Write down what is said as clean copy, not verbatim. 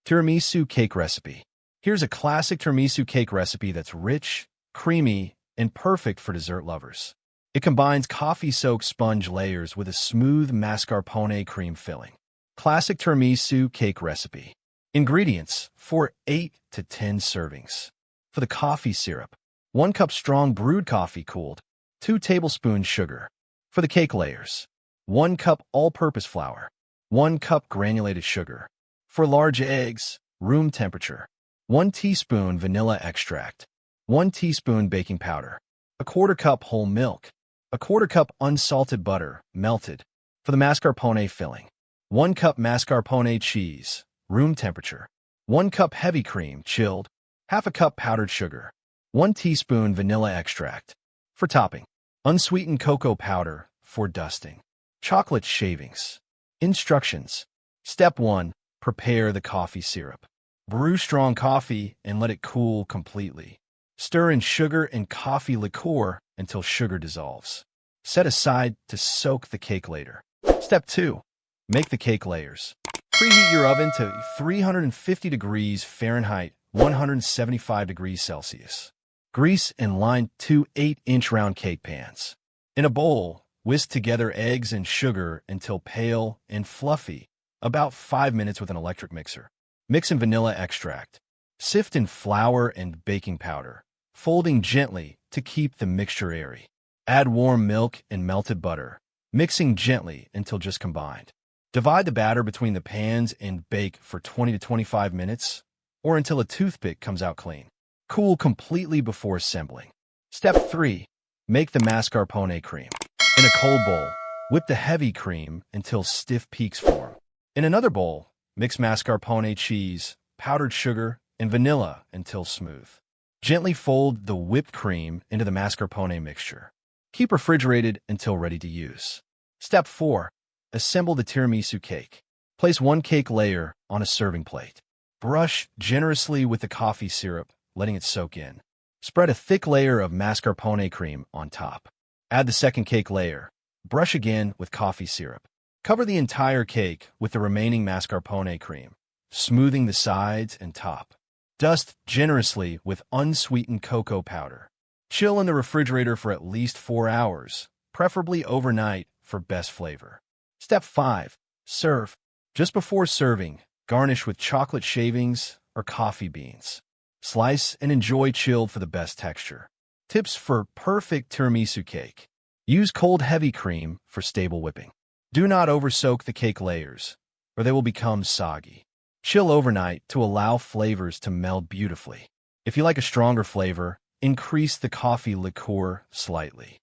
Tiramisu cake recipe. Here's a classic tiramisu cake recipe that's rich, creamy, and perfect for dessert lovers. It combines coffee-soaked sponge layers with a smooth mascarpone cream filling. Classic tiramisu cake recipe. Ingredients for 8 to 10 servings. For the coffee syrup, 1 cup strong brewed coffee cooled, 2 tablespoons sugar. For the cake layers, 1 cup all-purpose flour, 1 cup granulated sugar. For large eggs, room temperature, 1 teaspoon vanilla extract, 1 teaspoon baking powder, 1/4 cup whole milk, 1/4 cup unsalted butter, melted. For the mascarpone filling, 1 cup mascarpone cheese, room temperature, 1 cup heavy cream, chilled, 1/2 cup powdered sugar, 1 teaspoon vanilla extract. For topping, unsweetened cocoa powder for dusting. Chocolate shavings. Instructions. Step 1. Prepare the coffee syrup. Brew strong coffee and let it cool completely. Stir in sugar and coffee liqueur until sugar dissolves. Set aside to soak the cake later. Step 2. Make the cake layers. Preheat your oven to 350 degrees Fahrenheit, 175 degrees Celsius. Grease and line 2 8-inch round cake pans. In a bowl, whisk together eggs and sugar until pale and fluffy, about 5 minutes with an electric mixer. Mix in vanilla extract. Sift in flour and baking powder, folding gently to keep the mixture airy. Add warm milk and melted butter, mixing gently until just combined. Divide the batter between the pans and bake for 20 to 25 minutes, or until a toothpick comes out clean. Cool completely before assembling. Step 3. Make the mascarpone cream. In a cold bowl, whip the heavy cream until stiff peaks form. In another bowl, mix mascarpone cheese, powdered sugar, and vanilla until smooth. Gently fold the whipped cream into the mascarpone mixture. Keep refrigerated until ready to use. Step 4. Assemble the tiramisu cake. Place 1 cake layer on a serving plate. Brush generously with the coffee syrup, letting it soak in. Spread a thick layer of mascarpone cream on top. Add the second cake layer. Brush again with coffee syrup. Cover the entire cake with the remaining mascarpone cream, smoothing the sides and top. Dust generously with unsweetened cocoa powder. Chill in the refrigerator for at least 4 hours, preferably overnight for best flavor. Step 5. Serve. Just before serving, garnish with chocolate shavings or coffee beans. Slice and enjoy chilled for the best texture. Tips for perfect tiramisu cake. Use cold heavy cream for stable whipping. Do not oversoak the cake layers, or they will become soggy. Chill overnight to allow flavors to meld beautifully. If you like a stronger flavor, increase the coffee liqueur slightly.